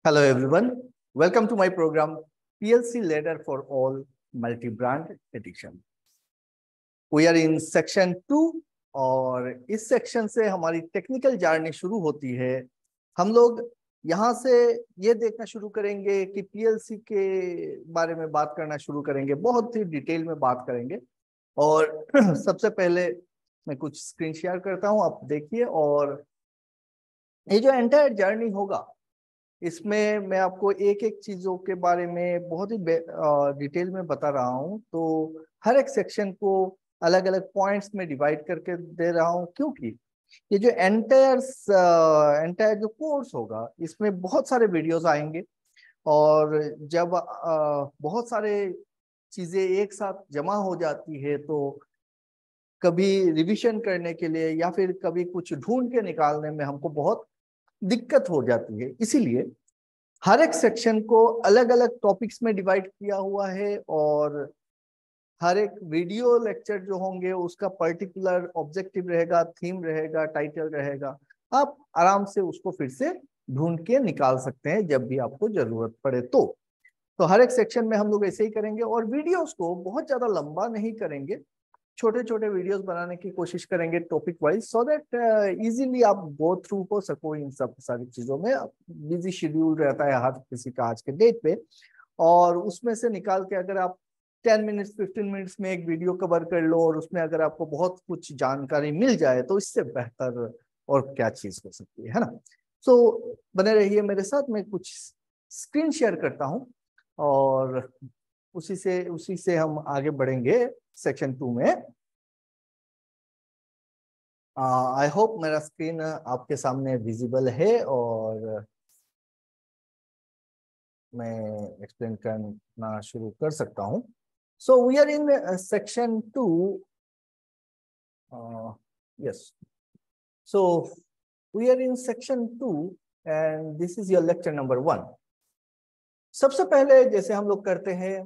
Hello everyone, welcome to my program PLC Ladder for All Multi-Brand Edition. We are in section 2 और इस section से हमारी technical journey शुरू होती है। हम लोग यहाँ से ये देखना शुरू करेंगे कि पीएलसी के बारे में बात करना शुरू करेंगे, बहुत ही डिटेल में बात करेंगे। और सबसे पहले मैं कुछ स्क्रीन शेयर करता हूँ, आप देखिए। और ये जो एंटायर जर्नी होगा इसमें मैं आपको एक एक चीजों के बारे में बहुत ही डिटेल में बता रहा हूँ। तो हर एक सेक्शन को अलग अलग पॉइंट्स में डिवाइड करके दे रहा हूँ, क्योंकि ये जो एंटायर जो कोर्स होगा इसमें बहुत सारे वीडियोस आएंगे। और जब बहुत सारे चीजें एक साथ जमा हो जाती है तो कभी रिवीजन करने के लिए या फिर कभी कुछ ढूंढ के निकालने में हमको बहुत दिक्कत हो जाती है। इसीलिए हर एक सेक्शन को अलग अलग टॉपिक्स में डिवाइड किया हुआ है और हर एक वीडियो लेक्चर जो होंगे उसका पर्टिकुलर ऑब्जेक्टिव रहेगा, थीम रहेगा, टाइटल रहेगा। आप आराम से उसको फिर से ढूंढ के निकाल सकते हैं जब भी आपको जरूरत पड़े। तो हर एक सेक्शन में हम लोग ऐसे ही करेंगे और वीडियोस को बहुत ज्यादा लंबा नहीं करेंगे, छोटे छोटे वीडियोस बनाने की कोशिश करेंगे topic wise, so that easily आप गो थ्रू हो सको इन सब सारी चीजों में। बिजी शेड्यूल रहता है हर किसी का आज के डेट पे, और उसमें से निकाल के अगर आप 10 मिनट्स 15 मिनट्स में एक वीडियो कवर कर लो और उसमें अगर आपको बहुत कुछ जानकारी मिल जाए तो इससे बेहतर और क्या चीज हो सकती है ना। सो बने रहिए मेरे साथ, मैं कुछ स्क्रीन शेयर करता हूँ और उसी से हम आगे बढ़ेंगे सेक्शन 2 में। आई होप मेरा स्क्रीन आपके सामने विजिबल है और मैं एक्सप्लेन करना शुरू कर सकता हूं। So we are in section 2। Yes, so we are in section 2 and this is your lecture number 1। सबसे पहले जैसे हम लोग करते हैं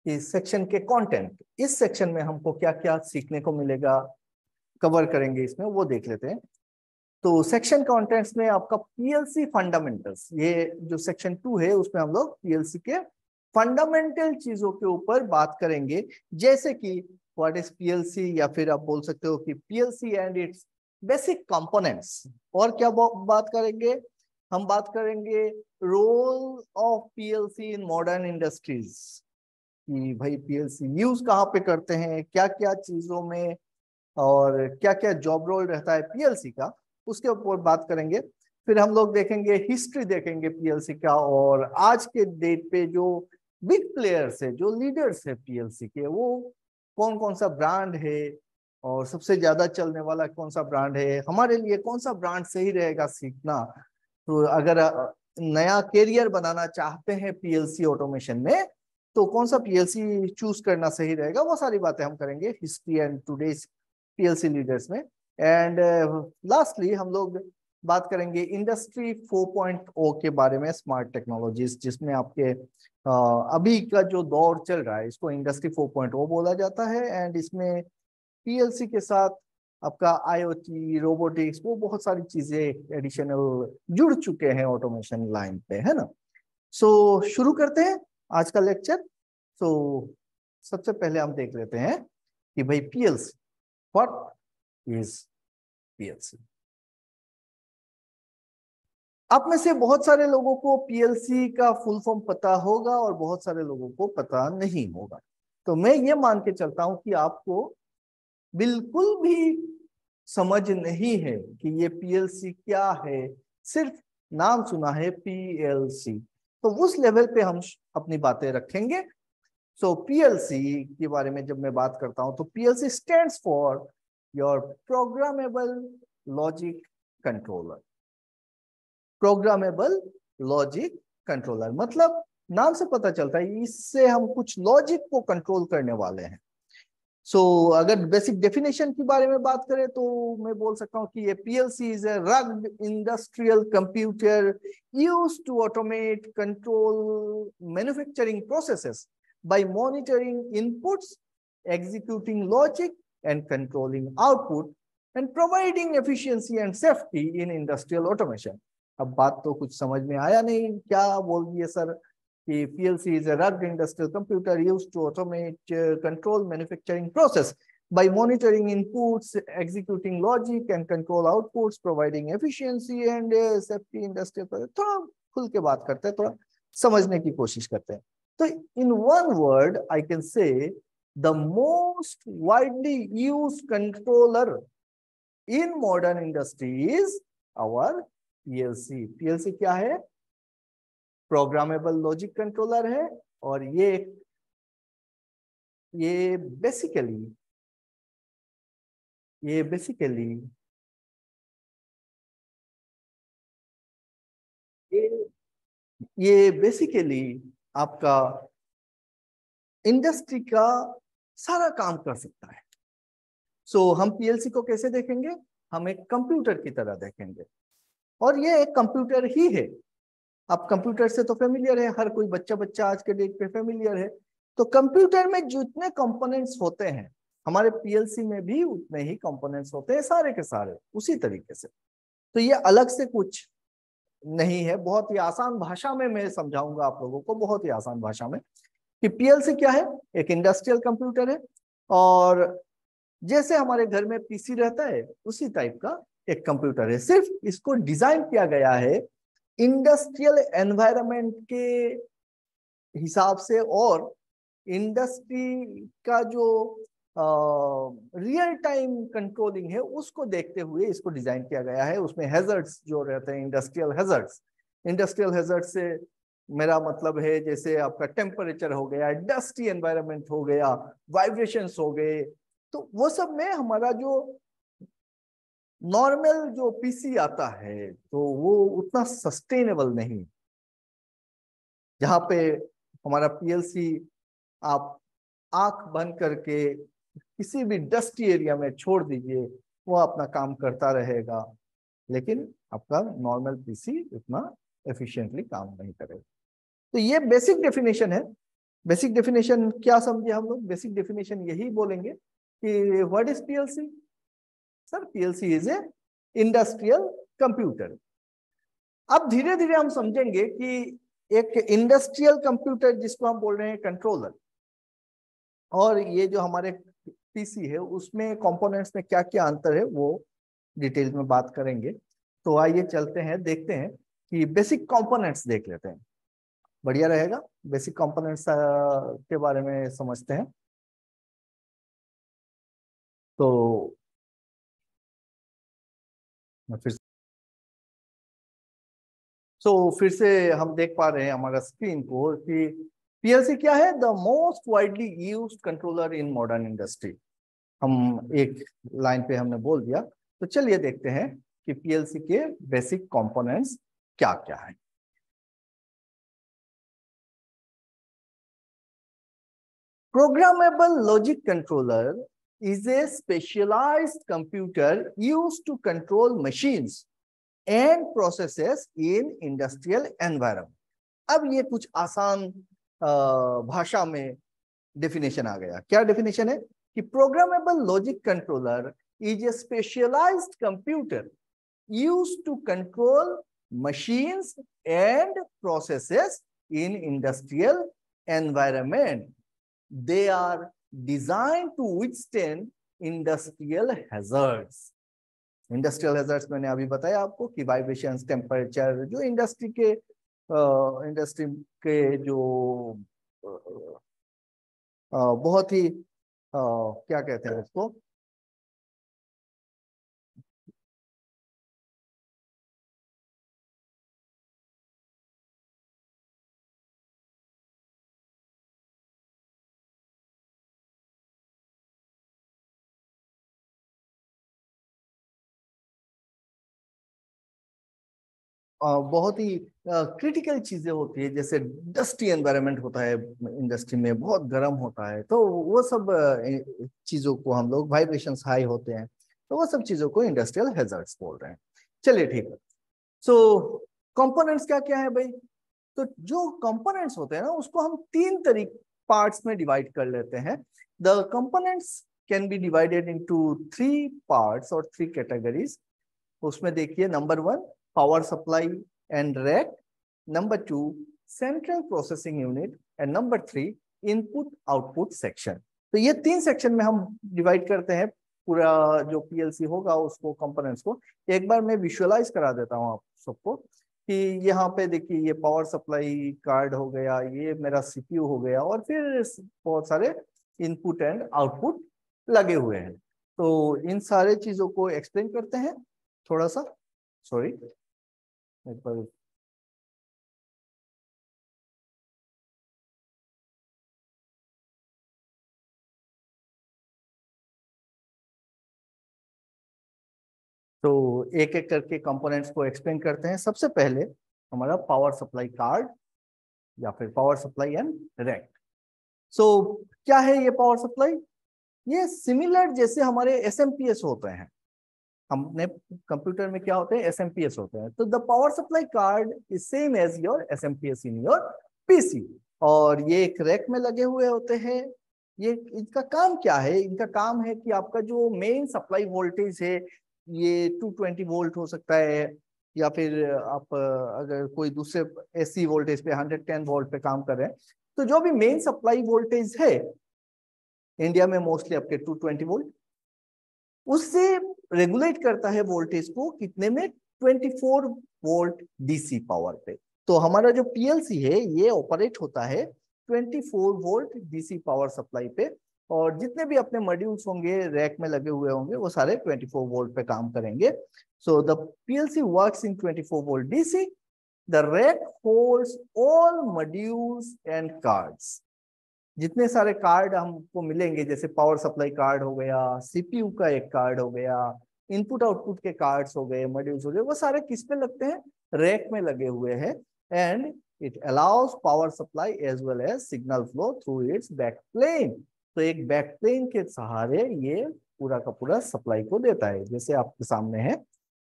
कि सेक्शन के कंटेंट, इस सेक्शन में हमको क्या क्या सीखने को मिलेगा, कवर करेंगे इसमें, वो देख लेते हैं। तो सेक्शन कंटेंट्स में आपका पीएलसी फंडामेंटल्स, ये जो सेक्शन 2 है उसमें हम लोग पीएलसी के फंडामेंटल चीजों के ऊपर बात करेंगे, जैसे कि व्हाट इज पीएलसी, या फिर आप बोल सकते हो कि PLC and its basic components. और क्या बात करेंगे, हम बात करेंगे role of PLC in modern industries, कि भाई पीएलसी यूज कहाँ पे करते हैं, क्या क्या चीजों में और क्या क्या जॉब रोल रहता है पीएलसी का, उसके ऊपर बात करेंगे। फिर हम लोग देखेंगे, हिस्ट्री देखेंगे पीएलसी का, और आज के डेट पे जो बिग प्लेयर्स है, जो लीडर्स है पीएलसी के, वो कौन कौन सा ब्रांड है और सबसे ज्यादा चलने वाला कौन सा ब्रांड है, हमारे लिए कौन सा ब्रांड सही रहेगा सीखना। तो अगर नया कैरियर बनाना चाहते हैं पीएलसी ऑटोमेशन में तो कौन सा पीएलसी चूज करना सही रहेगा, वो सारी बातें हम करेंगे history and today's PLC leaders में। एंड लास्टली हम लोग बात करेंगे इंडस्ट्री 4.0 के बारे में, स्मार्ट टेक्नोलॉजीज, जिसमें आपके अभी का जो दौर चल रहा है इसको इंडस्ट्री 4.0 बोला जाता है। एंड इसमें पीएलसी के साथ आपका आईओटी, रोबोटिक्स, वो बहुत सारी चीजें एडिशनल जुड़ चुके हैं ऑटोमेशन लाइन पे, है ना। सो शुरू करते हैं आज का लेक्चर। सो सबसे पहले हम देख लेते हैं कि भाई पीएलसी, व्हाट इज पीएलसी। आप में से बहुत सारे लोगों को पीएलसी का फुल फॉर्म पता होगा और बहुत सारे लोगों को पता नहीं होगा। तो मैं ये मान के चलता हूं कि आपको बिल्कुल भी समझ नहीं है कि ये पीएलसी क्या है, सिर्फ नाम सुना है पीएलसी। तो उस लेवल पे हम अपनी बातें रखेंगे। सो पीएलसी के बारे में जब मैं बात करता हूं तो PLC stands for your programmable logic controller. Programmable logic controller मतलब नाम से पता चलता है इससे हम कुछ लॉजिक को कंट्रोल करने वाले हैं। सो अगर बेसिक डेफिनेशन के बारे में बात करें तो मैं बोल सकता हूं कि ये PLC is a rugged industrial computer used to automate control manufacturing processes by monitoring inputs, executing logic, and controlling output, and providing efficiency and safety in industrial automation. अब बात तो कुछ समझ में आया नहीं, क्या बोल दिए सर कि PLC is a rugged industrial computer used to automate control manufacturing process by monitoring inputs, executing logic and control outputs, providing efficiency and safety industrial process। थोड़ा खुल के बात करते हैं, थोड़ा समझने की कोशिश करते हैं। तो in one word I can say the most widely used controller in modern industry is our PLC। PLC क्या है? प्रोग्रामेबल लॉजिक कंट्रोलर है, और ये बेसिकली ये बेसिकली आपका इंडस्ट्री का सारा काम कर सकता है। सो हम PLC को कैसे देखेंगे? हम एक कंप्यूटर की तरह देखेंगे, और ये एक कंप्यूटर ही है। आप कंप्यूटर से तो फेमिलियर है, हर कोई बच्चा आज के डेट पे फेमिलियर है। तो कंप्यूटर में जितने कंपोनेंट्स होते हैं, हमारे PLC में भी उतने ही कंपोनेंट्स होते हैं, सारे के सारे उसी तरीके से। तो ये अलग से कुछ नहीं है, बहुत ही आसान भाषा में मैं समझाऊंगा आप लोगों को, बहुत ही आसान भाषा में, कि PLC क्या है। एक इंडस्ट्रियल कंप्यूटर है, और जैसे हमारे घर में PC रहता है उसी टाइप का एक कंप्यूटर है। सिर्फ इसको डिजाइन किया गया है इंडस्ट्रियल एनवायरनमेंट के हिसाब से, और इंडस्ट्री का जो रियल टाइम कंट्रोलिंग है उसको देखते हुए इसको डिजाइन किया गया है। उसमें हैजर्ड्स जो रहते हैं, इंडस्ट्रियल हैजर्ड्स से मेरा मतलब है जैसे आपका टेम्परेचर हो गया, डस्टी एनवायरनमेंट हो गया, वाइब्रेशंस हो गए, तो वो सब में हमारा जो नॉर्मल जो PC आता है तो वो उतना सस्टेनेबल नहीं। जहां पे हमारा PLC आप आंख बंद करके किसी भी डस्टी एरिया में छोड़ दीजिए, वो अपना काम करता रहेगा, लेकिन आपका नॉर्मल PC उतना एफिशिएंटली काम नहीं करेगा। तो ये बेसिक डेफिनेशन है। बेसिक डेफिनेशन क्या समझे हम लोग? बेसिक डेफिनेशन यही बोलेंगे कि what is PLC? Sir, PLC is a industrial computer. अब धीरे धीरे हम समझेंगे कि एक इंडस्ट्रियल कंप्यूटर जिसको हम बोल रहे हैं कंट्रोलर, और ये जो हमारे PC है उसमें कंपोनेंट्स में क्या क्या अंतर है वो डिटेल में बात करेंगे। तो आइए चलते हैं, देखते हैं कि बेसिक कंपोनेंट्स देख लेते हैं, बढ़िया रहेगा। बेसिक कंपोनेंट्स के बारे में समझते हैं। तो फिर से हम देख पा रहे हैं हमारा स्क्रीन को कि PLC क्या है? The most widely used controller in modern industry. हम एक लाइन पे हमने बोल दिया, तो चलिए देखते हैं कि PLC के बेसिक कंपोनेंट्स क्या क्या है। Programmable logic controller is a specialized computer used to control machines and processes in industrial environment। अब ये कुछ आसान भाषा में डेफिनेशन आ गया। क्या डेफिनेशन है कि programmable logic controller is a specialized computer used to control machines and processes in industrial environment. They are designed to withstand industrial hazards। Industrial hazards मैंने अभी बताया आपको कि वाइब्रेशंस, टेम्परेचर, जो इंडस्ट्री के जो बहुत ही क्या कहते हैं उसको, बहुत ही क्रिटिकल चीजें होती है, जैसे डस्टी एनवायरनमेंट होता है इंडस्ट्री में, बहुत गर्म होता है, तो वो सब चीजों को हम लोग, वाइब्रेशंस हाई होते हैं, तो वो सब चीजों को इंडस्ट्रियल हैजर्ड्स बोल रहे हैं। चलिए ठीक है। सो कंपोनेंट्स क्या क्या है भाई? तो जो कंपोनेंट्स होते हैं ना, उसको हम तीन तरीके पार्ट्स में डिवाइड कर लेते हैं। The components can be divided into 3 parts और 3 कैटेगरीज। उसमें देखिए, number 1 power supply and rack, number 2 central processing unit, and number 3 input output section। तो ये 3 सेक्शन में हम डिवाइड करते हैं पूरा जो पीएलसी होगा उसको, कंपोनेंट्स को। एक बार मैं विजुअलाइज करा देता हूँ आप सबको कि यहाँ पे देखिए ये पावर सप्लाई कार्ड हो गया, ये मेरा सीपीयू हो गया, और फिर बहुत सारे इनपुट एंड आउटपुट लगे हुए हैं। तो इन सारे चीजों को एक्सप्लेन करते हैं थोड़ा सा। सॉरी, एक बार तो एक एक करके कंपोनेंट्स को एक्सप्लेन करते हैं। सबसे पहले हमारा पावर सप्लाई कार्ड या फिर पावर सप्लाई एंड रैक। सो क्या है ये पावर सप्लाई? ये सिमिलर जैसे हमारे एसएमपीएस होते हैं, हमने कंप्यूटर में क्या होते हैं, एसएमपीएस होते हैं। तो the power supply card is same as your SMPS in your PC, और ये एक रैक में लगे हुए होते हैं। ये इनका काम क्या है? इनका काम है कि आपका जो मेन सप्लाई वोल्टेज है, ये 220 वोल्ट हो सकता है, या फिर आप अगर कोई दूसरे एसी वोल्टेज पे 110 वोल्ट पे काम कर रहे हैं, तो जो भी मेन सप्लाई वोल्टेज है इंडिया में मोस्टली आपके 220 वोल्ट, उससे रेगुलेट करता है वोल्टेज को कितने में, 24 वोल्ट डीसी पावर पे। तो हमारा जो पीएलसी है ये ऑपरेट होता है 24 वोल्ट डीसी पावर सप्लाई पे, और जितने भी अपने मॉड्यूल्स होंगे रैक में लगे हुए होंगे वो सारे 24 वोल्ट पे काम करेंगे। So the PLC works in 24 volt DC. The rack holds all modules and cards. जितने सारे कार्ड हमको मिलेंगे, जैसे पावर सप्लाई कार्ड हो गया, सीपीयू का एक कार्ड हो गया, इनपुट आउटपुट के कार्ड्स हो गए, मॉड्यूल्स हो गए, वो सारे किस पे लगते हैं, रैक में लगे हुए हैं। And it allows power supply as well as signal flow through its backplane. तो एक बैकप्लेन के सहारे ये पूरा का पूरा सप्लाई को देता है, जैसे आपके सामने है।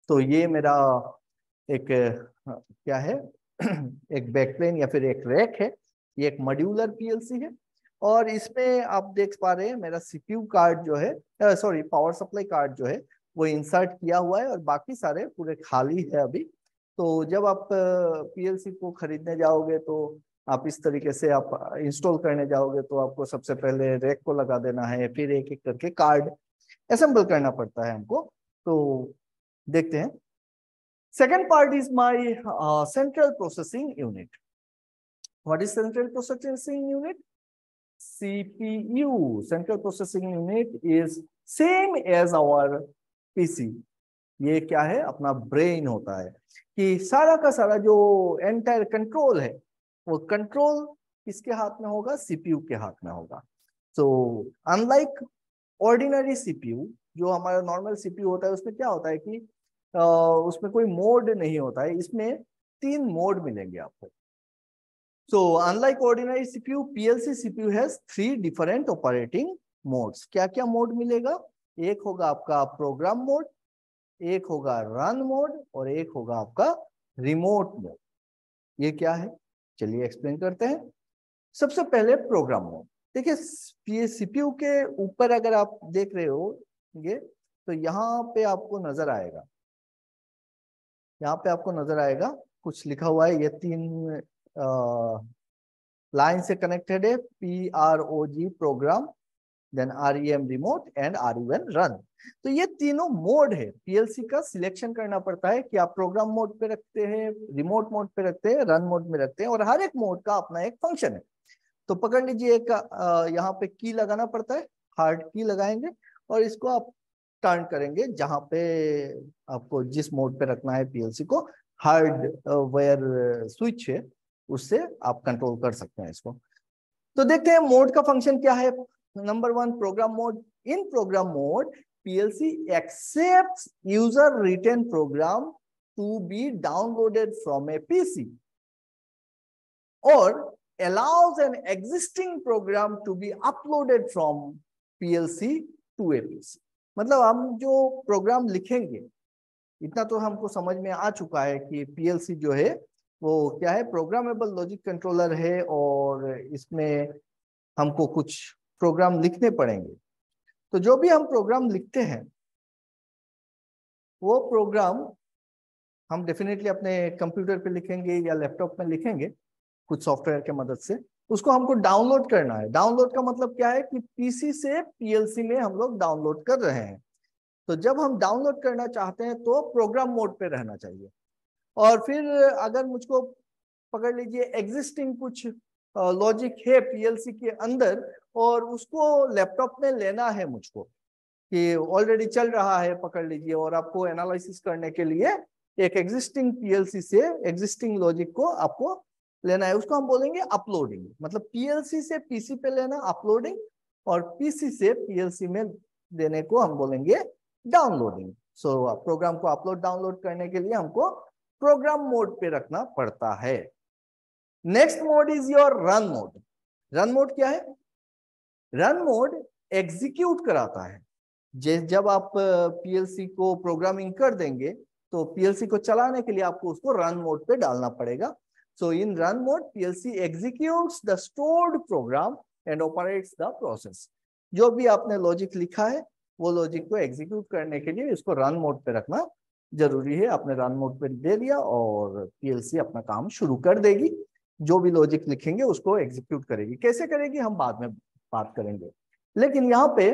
तो ये मेरा एक क्या है एक बैकप्लेन या फिर एक रैक है। ये एक मॉड्यूलर पीएलसी है, और इसमें आप देख पा रहे हैं मेरा सीपीयू कार्ड जो है, सॉरी पावर सप्लाई कार्ड जो है वो इंसर्ट किया हुआ है, और बाकी सारे पूरे खाली है अभी। तो जब आप पीएलसी को खरीदने जाओगे तो आप इस तरीके से आप इंस्टॉल करने जाओगे, तो आपको सबसे पहले रैक को लगा देना है, फिर एक एक करके कार्ड असेंबल करना पड़ता है हमको। तो देखते हैं। Second part is my central processing unit. What is central processing unit? CPU, Central Processing Unit, is same as our PC। ये क्या है, अपना ब्रेन होता है कि सारा का सारा जो एंटायर कंट्रोल है वो कंट्रोल किसके हाथ में होगा, सीपीयू के हाथ में होगा। सो अनलाइक ऑर्डिनरी सीपीयू, जो हमारा नॉर्मल सीपीयू होता है, उसमें क्या होता है कि उसमें कोई मोड नहीं होता है। इसमें 3 मोड मिलेंगे आपको। So unlike ordinary CPU, PLC CPU has 3 different operating modes। क्या क्या मोड मिलेगा? एक होगा आपका प्रोग्राम मोड, एक होगा रन मोड, और एक होगा आपका रिमोट मोड। ये क्या है, चलिए एक्सप्लेन करते हैं। सबसे पहले प्रोग्राम मोड। देखिए सीपीयू के ऊपर अगर आप देख रहे हो ये, तो यहाँ पे आपको नजर आएगा, यहाँ पे आपको नजर आएगा कुछ लिखा हुआ है। ये 3 लाइन से कनेक्टेड है, PROG program, then REM remote and RUN run. तो ये तीनों मोड है, पीएलसी का सिलेक्शन करना पड़ता है कि आप प्रोग्राम मोड पे रखते हैं, रिमोट मोड पे रखते हैं, रन मोड में रखते हैं, और हर एक मोड का अपना एक फंक्शन है। तो पकड़ लीजिए, एक यहाँ पे की लगाना पड़ता है, हार्ड की लगाएंगे, और इसको आप टर्न करेंगे जहां पे आपको जिस मोड पे रखना है पीएलसी को, हार्ड वेयर स्विच है उससे आप कंट्रोल कर सकते हैं इसको। तो देखते हैं मोड का फंक्शन क्या है। Number 1, program mode. In program mode PLC accepts user written program to be downloaded from a PC और allows an existing program to be uploaded from PLC to a PC। मतलब हम जो programme लिखेंगे, इतना तो हमको समझ में आ चुका है कि पीएलसी जो है वो क्या है, प्रोग्रामेबल लॉजिक कंट्रोलर है, और इसमें हमको कुछ प्रोग्राम लिखने पड़ेंगे। तो जो भी हम प्रोग्राम लिखते हैं वो प्रोग्राम हम डेफिनेटली अपने कंप्यूटर पे लिखेंगे या लैपटॉप में लिखेंगे कुछ सॉफ्टवेयर के मदद से, उसको हमको डाउनलोड करना है। डाउनलोड का मतलब क्या है कि पीसी से पीएलसी में हम लोग डाउनलोड कर रहे हैं। तो जब हम डाउनलोड करना चाहते हैं तो प्रोग्राम मोड पे रहना चाहिए। और फिर अगर मुझको पकड़ लीजिए एग्जिस्टिंग कुछ लॉजिक है पीएलसी के अंदर और उसको लैपटॉप में लेना है मुझको, कि ऑलरेडी चल रहा है पकड़ लीजिए, और आपको एनालिसिस करने के लिए एक एग्जिस्टिंग पीएलसी से एग्जिस्टिंग लॉजिक को आपको लेना है, उसको हम बोलेंगे अपलोडिंग। मतलब पीएलसी से पीसी पे लेना अपलोडिंग, और पीसी से पीएलसी में देने को हम बोलेंगे डाउनलोडिंग। सो प्रोग्राम को अपलोड डाउनलोड करने के लिए हमको प्रोग्राम मोड पे रखना पड़ता है। Next mode is your run mode. Run mode क्या है? रन मोड एग्जीक्यूट कराता है। जब आप पीएलसी को प्रोग्रामिंग कर देंगे तो पीएलसी को चलाने के लिए आपको उसको रन मोड पे डालना पड़ेगा। So in run mode PLC executes the stored program and operates the process. जो भी आपने लॉजिक लिखा है वो लॉजिक को एग्जीक्यूट करने के लिए इसको रन मोड पे रखना जरूरी है। आपने रन मोड पे दे दिया और पीएलसी अपना काम शुरू कर देगी, जो भी लॉजिक लिखेंगे उसको एग्जीक्यूट करेगी। कैसे करेगी हम बाद में बात करेंगे। लेकिन यहाँ पे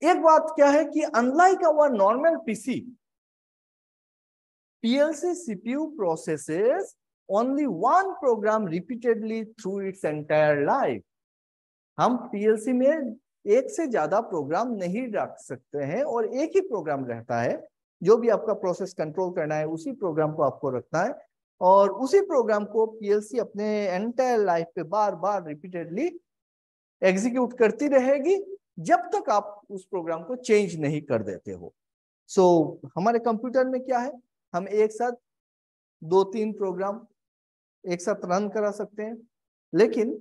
एक बात क्या है कि unlike our normal PC, PLC CPU processes only one program repeatedly through its entire life. हम पीएलसी में एक से ज्यादा प्रोग्राम नहीं रख सकते हैं और एक ही प्रोग्राम रहता है। जो भी आपका प्रोसेस कंट्रोल करना है उसी प्रोग्राम को आपको रखना है, और उसी प्रोग्राम को पीएलसी अपने एंटायर लाइफ पे बार बार रिपीटेडली एग्जीक्यूट करती रहेगी जब तक आप उस प्रोग्राम को चेंज नहीं कर देते हो। सो हमारे कंप्यूटर में क्या है, हम एक साथ 2-3 प्रोग्राम एक साथ रन करा सकते हैं, लेकिन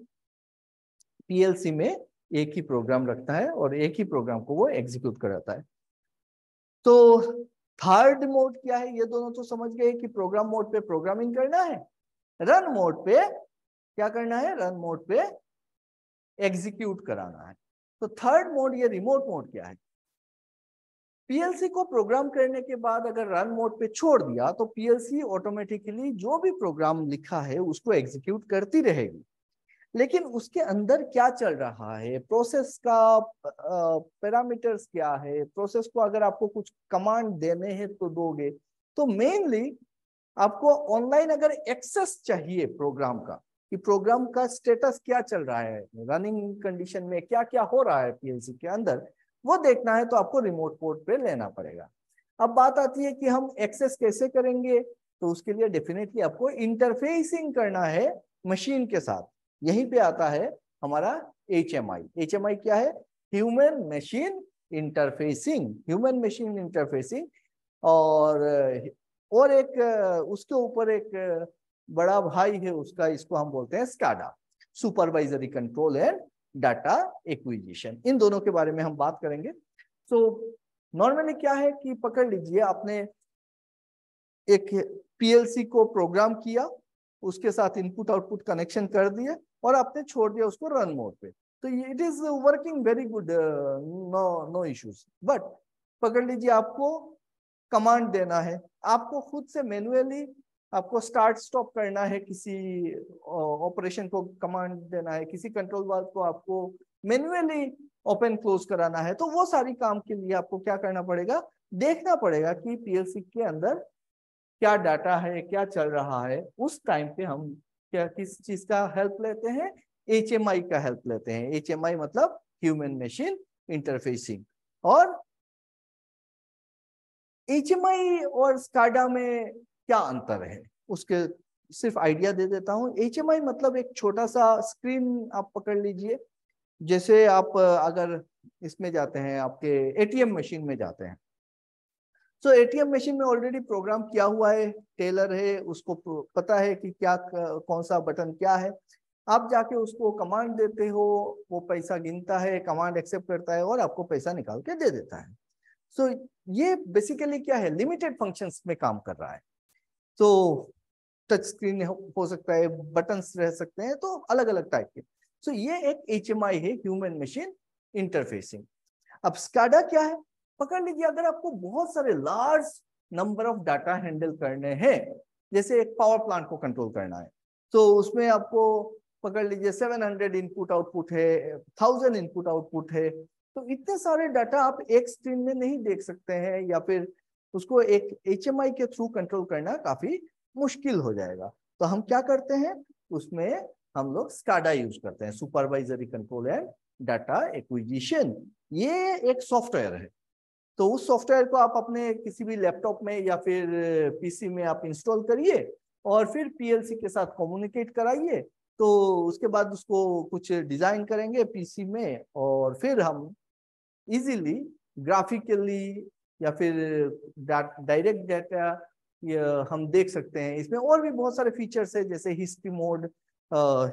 पीएलसी में एक ही प्रोग्राम रखता है और एक ही प्रोग्राम को वो एग्जीक्यूट कराता है। तो थर्ड मोड क्या है, ये दोनों तो समझ गए कि प्रोग्राम मोड पे प्रोग्रामिंग करना है, रन मोड पे क्या करना है, रन मोड पे एग्जीक्यूट कराना है। तो थर्ड मोड ये रिमोट मोड क्या है, पीएलसी को प्रोग्राम करने के बाद अगर रन मोड पे छोड़ दिया तो पीएलसी ऑटोमेटिकली जो भी प्रोग्राम लिखा है उसको एग्जीक्यूट करती रहेगी। लेकिन उसके अंदर क्या चल रहा है, प्रोसेस का पैरामीटर्स क्या है, प्रोसेस को अगर आपको कुछ कमांड देने हैं तो दोगे। तो मेनली आपको ऑनलाइन अगर एक्सेस चाहिए प्रोग्राम का, कि प्रोग्राम का स्टेटस क्या चल रहा है, रनिंग कंडीशन में क्या क्या हो रहा है पीएलसी के अंदर, वो देखना है तो आपको रिमोट मोड पे लेना पड़ेगा। अब बात आती है कि हम एक्सेस कैसे करेंगे, तो उसके लिए डेफिनेटली आपको इंटरफेसिंग करना है मशीन के साथ। यहीं पे आता है हमारा HMI। HMI क्या है, human machine interfacing, human machine interfacing. और एक उसके ऊपर एक बड़ा भाई है उसका, इसको हम बोलते हैं SCADA, supervisory control and data acquisition. इन दोनों के बारे में हम बात करेंगे। तो नॉर्मली क्या है कि पकड़ लीजिए आपने एक पीएलसी को प्रोग्राम किया, उसके साथ इनपुट आउटपुट कनेक्शन कर दिए और आपने छोड़ दिया उसको रन मोड पे, तो it is working very good, no issues. But पकड़ लीजिए आपको कमांड देना है, आपको खुद से मैन्युअली आपको स्टार्ट स्टॉप करना है, किसी ऑपरेशन को कमांड देना है, किसी कंट्रोल वाल्व को आपको मैन्युअली ओपन क्लोज कराना है, तो वो सारी काम के लिए आपको क्या करना पड़ेगा, देखना पड़ेगा कि पीएलसी के अंदर क्या डाटा है, क्या चल रहा है। उस टाइम पे हम क्या किस चीज का हेल्प लेते हैं, HMI का हेल्प लेते हैं। HMI मतलब ह्यूमन मशीन इंटरफेसिंग। और HMI और स्काडा में क्या अंतर है उसके सिर्फ आइडिया दे देता हूं। HMI मतलब एक छोटा सा स्क्रीन आप पकड़ लीजिए, जैसे आप अगर इसमें जाते हैं, आपके ATM मशीन में जाते हैं, तो ATM मशीन में ऑलरेडी प्रोग्राम किया हुआ है, टेलर है, उसको पता है कि क्या कौन सा बटन क्या है। आप जाके उसको कमांड देते हो, वो पैसा गिनता है, कमांड एक्सेप्ट करता है और आपको पैसा निकाल के दे देता है। सो ये बेसिकली क्या है, लिमिटेड फंक्शंस में काम कर रहा है। तो टच स्क्रीन हो सकता है, बटन्स रह सकते हैं, तो अलग अलग टाइप के। सो ये एक HMI है, ह्यूमन मशीन इंटरफेसिंग। अब स्काडा क्या है, पकड़ लीजिए अगर आपको बहुत सारे large number of data handle करने हैं। जैसे एक पावर प्लांट को कंट्रोल करना है तो उसमें आपको पकड़ लीजिए 700 इनपुट आउटपुट है, 1000 इनपुट आउटपुट है, तो इतने सारे डाटा आप एक स्क्रीन में नहीं देख सकते हैं, या फिर उसको एक HMI के थ्रू कंट्रोल करना काफी मुश्किल हो जाएगा। तो हम क्या करते हैं, उसमें हम लोग स्काडा यूज करते हैं, supervisory control and data acquisition. ये एक सॉफ्टवेयर है, तो उस सॉफ्टवेयर को आप अपने किसी भी लैपटॉप में या फिर PC में आप इंस्टॉल करिए और फिर PLC के साथ कम्युनिकेट कराइए। तो उसके बाद उसको कुछ डिजाइन करेंगे PC में, और फिर हम इजीली ग्राफिकली या फिर डायरेक्ट डाटा हम देख सकते हैं। इसमें और भी बहुत सारे फीचर्स है, जैसे हिस्ट्री मोड,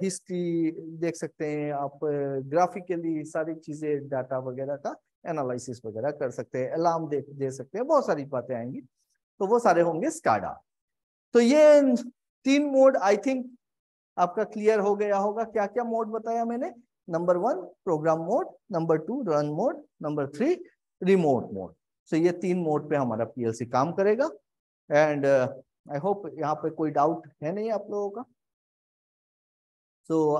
हिस्ट्री देख सकते हैं आप, ग्राफिकली सारी चीजें डाटा वगैरह का एनालिसिस वगैरह कर सकते हैं, अलार्म दे सकते हैं, बहुत सारी बातें आएंगी, तो वो सारे होंगे स्काडा। तो ये 3 मोड आई थिंक आपका क्लियर हो गया होगा। क्या क्या मोड बताया मैंने? Number 1 program mode, number 2 run mode, number 3 remote mode. So ये 3 मोड पे हमारा PLC काम करेगा। एंड आई होप यहाँ पे कोई डाउट है नहीं आप लोगों का।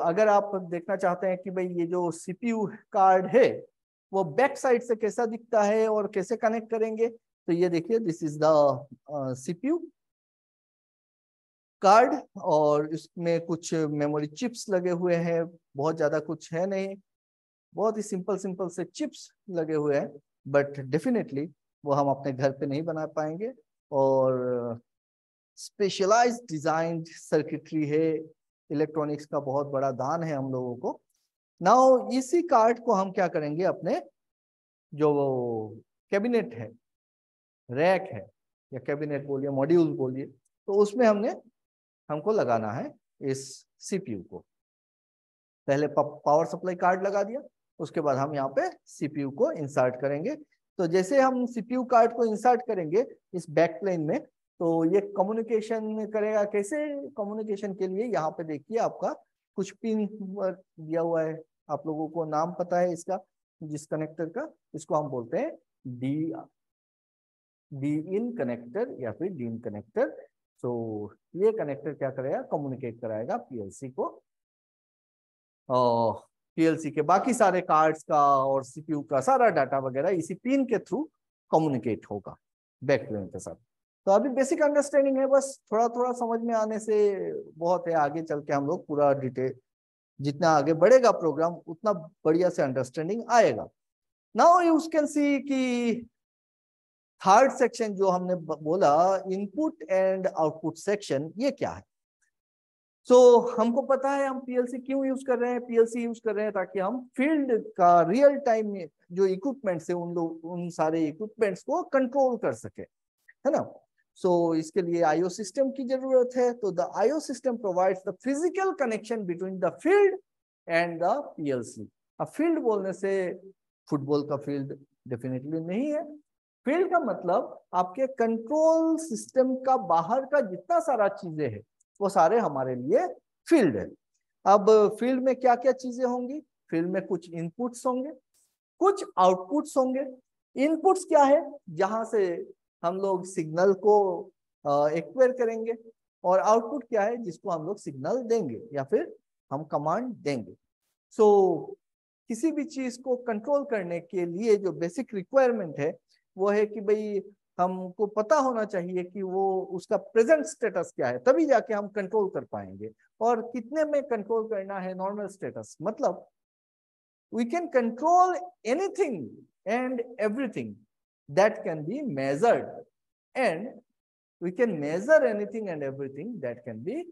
अगर आप देखना चाहते हैं कि भाई ये जो CPU कार्ड है वो बैक साइड से कैसा दिखता है और कैसे कनेक्ट करेंगे, तो ये देखिए, this is the CPU card, और इसमें कुछ मेमोरी चिप्स लगे हुए हैं, बहुत ज्यादा कुछ है नहीं, बहुत ही सिंपल सिंपल से चिप्स लगे हुए हैं, बट डेफिनेटली वो हम अपने घर पे नहीं बना पाएंगे। और स्पेशलाइज्ड डिजाइन सर्किटरी है, इलेक्ट्रॉनिक्स का बहुत बड़ा दान है हम लोगों को। नाउ इसी कार्ड को हम क्या करेंगे, अपने जो कैबिनेट है, रैक है, या कैबिनेट बोलिए, मॉड्यूल बोलिए, तो उसमें हमको लगाना है इस CPU को। पहले पावर सप्लाई कार्ड लगा दिया, उसके बाद हम यहाँ पे CPU को इंसर्ट करेंगे। तो जैसे हम CPU कार्ड को इंसर्ट करेंगे इस बैक प्लेन में, तो ये कम्युनिकेशन करेगा। कैसे कम्युनिकेशन के लिए, यहाँ पे देखिए आपका कुछ पिन दिया हुआ है, आप लोगों को नाम पता है इसका, जिस कनेक्टर का, इसको हम बोलते हैं डी इन कनेक्टर या फिर डी इन कनेक्टर। तो ये कनेक्टर क्या करेगा, कम्युनिकेट कराएगा PLC को, और PLC के बाकी सारे कार्ड्स का और CPU का सारा डाटा वगैरह इसी पिन के थ्रू कम्युनिकेट होगा बैक प्लेन के साथ। तो अभी बेसिक अंडरस्टैंडिंग है, बस थोड़ा थोड़ा समझ में आने से बहुत है, आगे चल के हम लोग पूरा डिटेल, जितना आगे बढ़ेगा प्रोग्राम उतना बढ़िया से अंडरस्टैंडिंग आएगा। नाउ यू कैन सी कि थर्ड सेक्शन जो हमने बोला, इनपुट एंड आउटपुट सेक्शन, ये क्या है? हमको पता है हम PLC क्यों यूज कर रहे हैं। PLC यूज कर रहे हैं ताकि हम फील्ड का रियल टाइम में जो इक्विपमेंट्स है उन सारे इक्विपमेंट्स को कंट्रोल कर सके, है ना। इसके लिए IO सिस्टम की जरूरत है। तो the IO system provides the physical connection between the field and the PLC। अब फील्ड बोलने से फुटबॉल का फील्ड डेफिनेटली नहीं है। फील्ड का मतलब आपके कंट्रोल सिस्टम का बाहर का जितना सारा चीजें है वो सारे हमारे लिए फील्ड है। अब फील्ड में क्या क्या चीजें होंगी? फील्ड में कुछ इनपुट्स होंगे, कुछ आउटपुट्स होंगे। इनपुट्स क्या है? जहां से हम लोग सिग्नल को एक्वायर करेंगे, और आउटपुट क्या है? जिसको हम लोग सिग्नल देंगे या फिर हम कमांड देंगे। किसी भी चीज को कंट्रोल करने के लिए जो बेसिक रिक्वायरमेंट है वो है कि भाई हमको पता होना चाहिए कि वो उसका प्रेजेंट स्टेटस क्या है, तभी जाके हम कंट्रोल कर पाएंगे। और कितने में कंट्रोल करना है नॉर्मल स्टेटस, मतलब we can control anything and everything that can be measured, and we can measure anything and everything that can be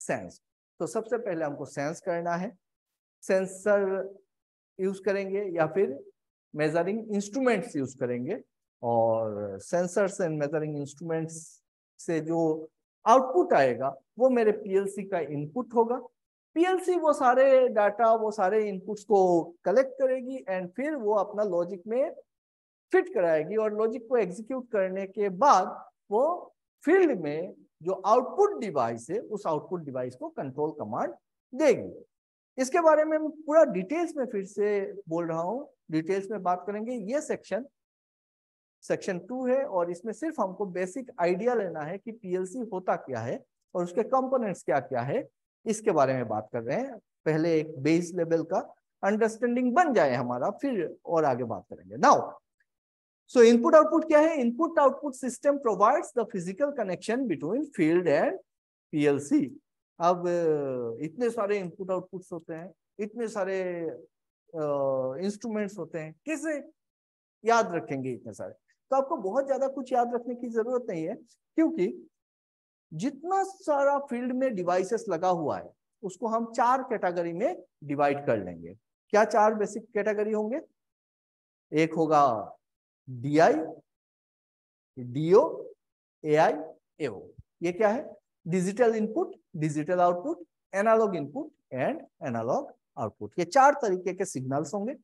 sensed। तो सबसे पहले हमको सेंस करना है, सेंसर यूज करेंगे या फिर मेजरिंग इंस्ट्रूमेंट्स यूज करेंगे, और सेंसर्स एंड मेजरिंग इंस्ट्रूमेंट्स से जो आउटपुट आएगा वो मेरे PLC का इनपुट होगा। PLC वो सारे डाटा, वो सारे इनपुट्स को कलेक्ट करेगी एंड फिर वो अपना लॉजिक में फिट कराएगी, और लॉजिक को एग्जीक्यूट करने के बाद वो फील्ड में जो आउटपुट डिवाइस है उस आउटपुट डिवाइस को कंट्रोल कमांड देगी। इसके बारे में पूरा डिटेल्स में फिर से बोल रहा हूं, डिटेल्स में बात करेंगे। ये सेक्शन सेक्शन 2 है और इसमें सिर्फ हमको बेसिक आइडिया लेना है कि पीएलसी होता क्या है और उसके कंपोनेंट्स क्या क्या है, इसके बारे में बात कर रहे हैं। पहले एक बेस लेवल का अंडरस्टैंडिंग बन जाए हमारा, फिर और आगे बात करेंगे। नाउ सो इनपुट आउटपुट क्या है? Input output system provides the physical connection between field and PLC. अब इतने सारे इनपुट आउटपुट्स होते हैं, इतने सारे इंस्ट्रूमेंट्स होते हैं, कैसे याद रखेंगे इतने सारे? तो आपको बहुत ज्यादा कुछ याद रखने की जरूरत नहीं है, क्योंकि जितना सारा फील्ड में डिवाइसेस लगा हुआ है उसको हम 4 कैटेगरी में डिवाइड कर लेंगे। क्या 4 बेसिक कैटेगरी होंगे? एक होगा डीआई, डीओ, एआई, एओ। ये क्या है? Digital input, digital output, analog input and analog output. ये 4 तरीके के सिग्नल्स होंगे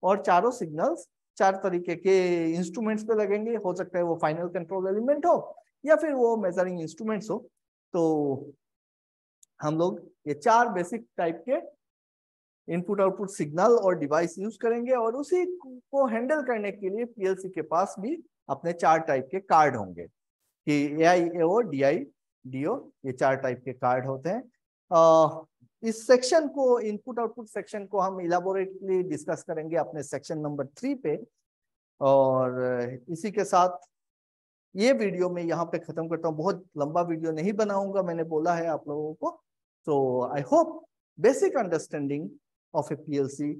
और चारों सिग्नल्स 4 तरीके के इंस्ट्रूमेंट्स पे लगेंगे। हो सकता है वो फाइनल कंट्रोल एलिमेंट हो या फिर वो मेजरिंग इंस्ट्रूमेंट्स हो। तो हम लोग ये 4 बेसिक टाइप के इनपुट आउटपुट सिग्नल और डिवाइस यूज करेंगे और उसी को हैंडल करने के लिए पीएलसी के पास भी अपने 4 टाइप के कार्ड होंगे कि एआई, एओ, डीआई, डीओ, ये 4 टाइप के कार्ड होते हैं। इस सेक्शन को, इनपुट आउटपुट सेक्शन को हम इलाबोरेटली डिस्कस करेंगे अपने सेक्शन नंबर 3 पे। और इसी के साथ ये वीडियो मैं यहाँ पे खत्म करता हूँ। बहुत लंबा वीडियो नहीं बनाऊंगा, मैंने बोला है आप लोगों को। तो I hope basic understanding of A PLC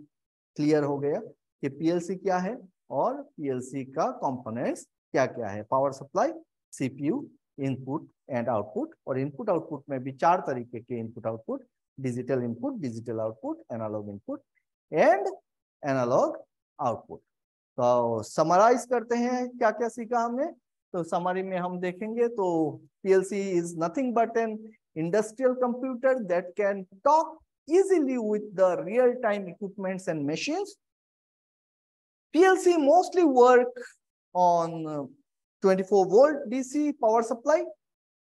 clear हो गया कि पीएलसी क्या है और पीएलसी का कंपोनेंट्स क्या क्या है। Power supply, CPU, input and output. और इनपुट आउटपुट में भी 4 तरीके के input output, digital input, digital output, analog input and analog output. तो समराइज करते हैं क्या क्या सीखा हमने। तो समरी में हम देखेंगे तो PLC is nothing but an industrial computer that can talk easily with the real-time equipments and machines. PLC mostly work on 24-volt DC power supply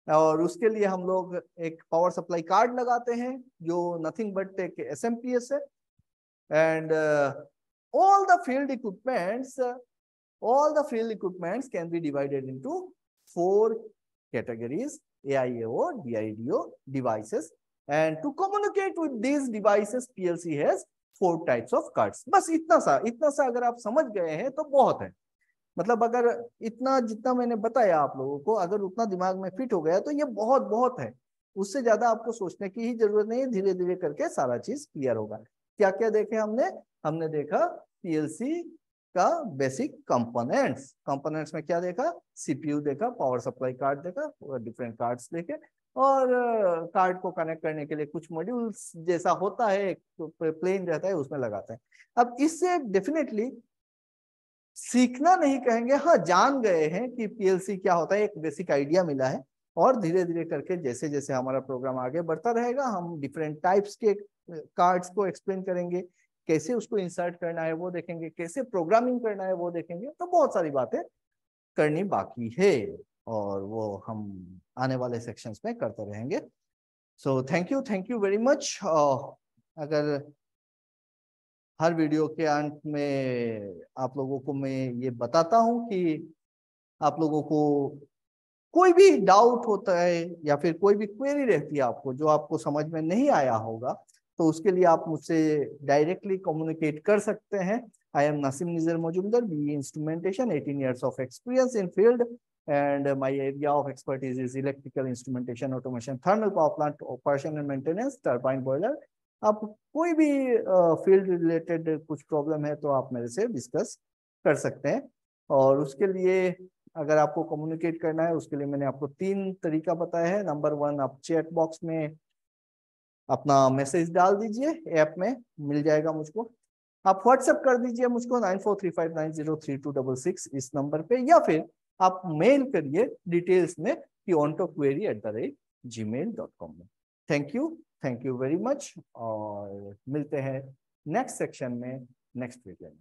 और उसके लिए हम लोग एक पावर सप्लाई कार्ड लगाते हैं जो नथिंग बट एक SMPS है। And all the field equipments can be divided into 4 categories: AIO, DIDO devices. And to communicate with these devices, PLC has 4 types of cards. बस इतना सा अगर आप समझ गए हैं तो बहुत है। मतलब अगर इतना जितना मैंने बताया आप लोगों को, अगर उतना दिमाग में फिट हो गया तो ये बहुत बहुत है। उससे ज्यादा आपको सोचने की ही जरूरत नहीं है, धीरे धीरे करके सारा चीज क्लियर होगा। क्या क्या देखे हमने देखा पीएलसी का बेसिक कंपोनेंट्स में क्या देखा? सीपीयू देखा, पावर सप्लाई कार्ड देखा, डिफरेंट कार्ड्स देखे और कार्ड को कनेक्ट करने के लिए कुछ मॉड्यूल्स जैसा होता है, प्लेन रहता है, उसमें लगाते हैं। अब इससे डेफिनेटली सीखना नहीं कहेंगे, हाँ जान गए हैं कि पीएलसी क्या होता है, एक बेसिक आइडिया मिला है। और धीरे धीरे करके जैसे जैसे हमारा प्रोग्राम आगे बढ़ता रहेगा हम डिफरेंट टाइप्स के कार्ड्स को एक्सप्लेन करेंगे, कैसे उसको इंसर्ट करना है वो देखेंगे, कैसे प्रोग्रामिंग करना है वो देखेंगे। तो बहुत सारी बातें करनी बाकी है और वो हम आने वाले सेक्शंस में करते रहेंगे। So thank you very much. अगर हर वीडियो के अंत में आप लोगों को मैं ये बताता हूं कि आप लोगों को कोई भी डाउट होता है या फिर कोई भी क्वेरी रहती है आपको जो आपको समझ में नहीं आया होगा, तो उसके लिए आप मुझसे डायरेक्टली कम्युनिकेट कर सकते हैं। I am Nasim Nizar Majumdar, BE Instrumentation, 18 years of experience in field, and my area of expertise is electrical instrumentation, automation, thermal power plant operation and maintenance, turbine boiler. आप कोई भी field related कुछ problem है तो आप मेरे से discuss कर सकते हैं। और उसके लिए अगर आपको कम्युनिकेट करना है उसके लिए मैंने आपको 3 तरीका बताया है। नंबर 1, आप चैट बॉक्स में अपना मैसेज डाल दीजिए, ऐप में मिल जाएगा मुझको। आप व्हाट्सएप कर दीजिए मुझको 9435903266 इस नंबर पे, या फिर आप मेल करिए डिटेल्स में कि ontoquery@gmail.com में। थैंक यू वेरी मच और मिलते हैं नेक्स्ट सेक्शन में नेक्स्ट वीडियो में।